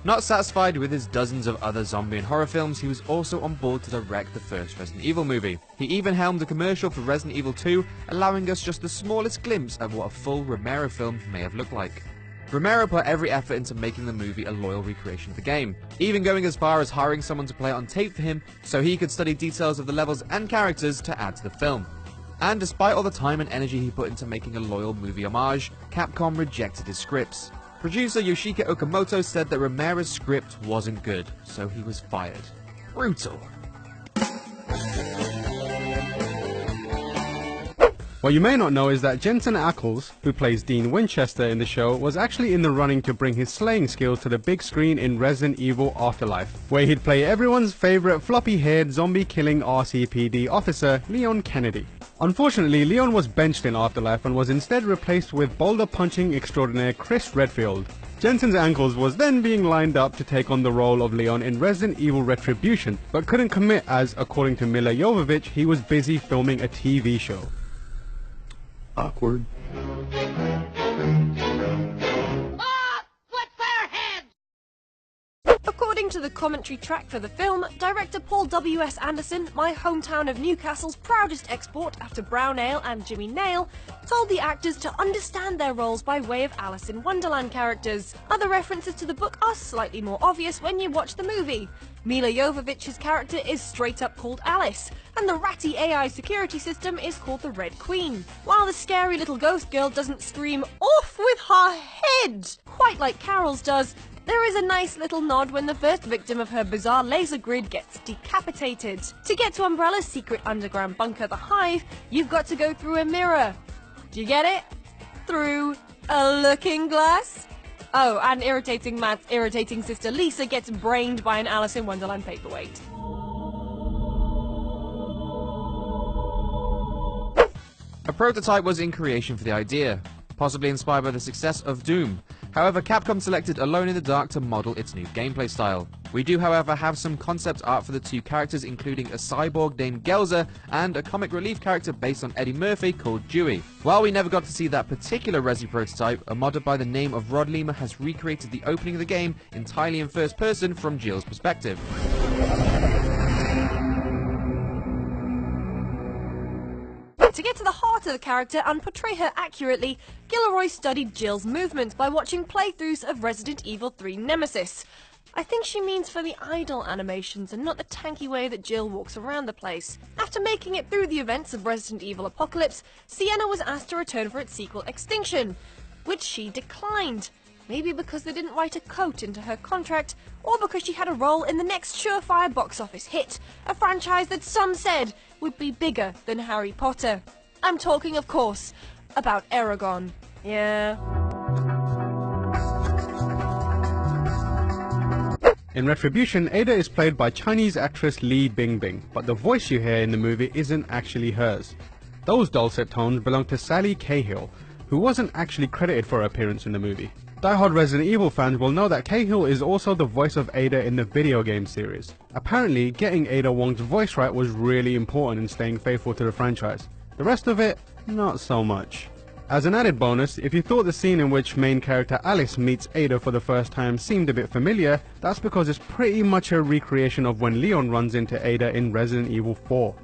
Not satisfied with his dozens of other zombie and horror films, he was also on board to direct the first Resident Evil movie. He even helmed a commercial for Resident Evil 2, allowing us just the smallest glimpse of what a full Romero film may have looked like. Romero put every effort into making the movie a loyal recreation of the game, even going as far as hiring someone to play it on tape for him so he could study details of the levels and characters to add to the film. And despite all the time and energy he put into making a loyal movie homage, Capcom rejected his scripts. Producer Yoshika Okamoto said that Romero's script wasn't good, so he was fired. Brutal. What you may not know is that Jensen Ackles, who plays Dean Winchester in the show, was actually in the running to bring his slaying skills to the big screen in Resident Evil Afterlife, where he'd play everyone's favourite floppy-haired zombie-killing RCPD officer, Leon Kennedy. Unfortunately, Leon was benched in Afterlife and was instead replaced with boulder-punching extraordinaire Chris Redfield. Jensen Ackles was then being lined up to take on the role of Leon in Resident Evil Retribution, but couldn't commit as, according to Milla Jovovich, he was busy filming a TV show. Awkward. According to the commentary track for the film, director Paul W.S. Anderson, my hometown of Newcastle's proudest export after Brown Ale and Jimmy Nail, told the actors to understand their roles by way of Alice in Wonderland characters. Other references to the book are slightly more obvious when you watch the movie. Milla Jovovich's character is straight up called Alice, and the ratty AI security system is called the Red Queen. While the scary little ghost girl doesn't scream "off with her head" quite like Carol's does, there is a nice little nod when the first victim of her bizarre laser grid gets decapitated. To get to Umbrella's secret underground bunker, the Hive, you've got to go through a mirror. Do you get it? Through a looking glass? Oh, and irritating Matt's irritating sister Lisa gets brained by an Alice in Wonderland paperweight. A prototype was in creation for the idea, possibly inspired by the success of Doom. However, Capcom selected Alone in the Dark to model its new gameplay style. We do, however, have some concept art for the two characters, including a cyborg named Gelza and a comic relief character based on Eddie Murphy called Dewey. While we never got to see that particular Resi prototype, a modder by the name of Rod Lima has recreated the opening of the game entirely in first person from Jill's perspective. To get to the heart of the character and portray her accurately, Gilroy studied Jill's movements by watching playthroughs of Resident Evil 3 Nemesis. I think she means for the idle animations and not the tanky way that Jill walks around the place. After making it through the events of Resident Evil Apocalypse, Sienna was asked to return for its sequel Extinction, which she declined. Maybe because they didn't write a quote into her contract, or because she had a role in the next surefire box office hit, a franchise that some said would be bigger than Harry Potter. I'm talking, of course, about Aragon. Yeah. In Retribution, Ada is played by Chinese actress Li Bingbing, but the voice you hear in the movie isn't actually hers. Those dulcet tones belong to Sally Cahill, who wasn't actually credited for her appearance in the movie. Die-hard Resident Evil fans will know that Cahill is also the voice of Ada in the video game series. Apparently, getting Ada Wong's voice right was really important in staying faithful to the franchise. The rest of it, not so much. As an added bonus, if you thought the scene in which main character Alice meets Ada for the first time seemed a bit familiar, that's because it's pretty much a recreation of when Leon runs into Ada in Resident Evil 4.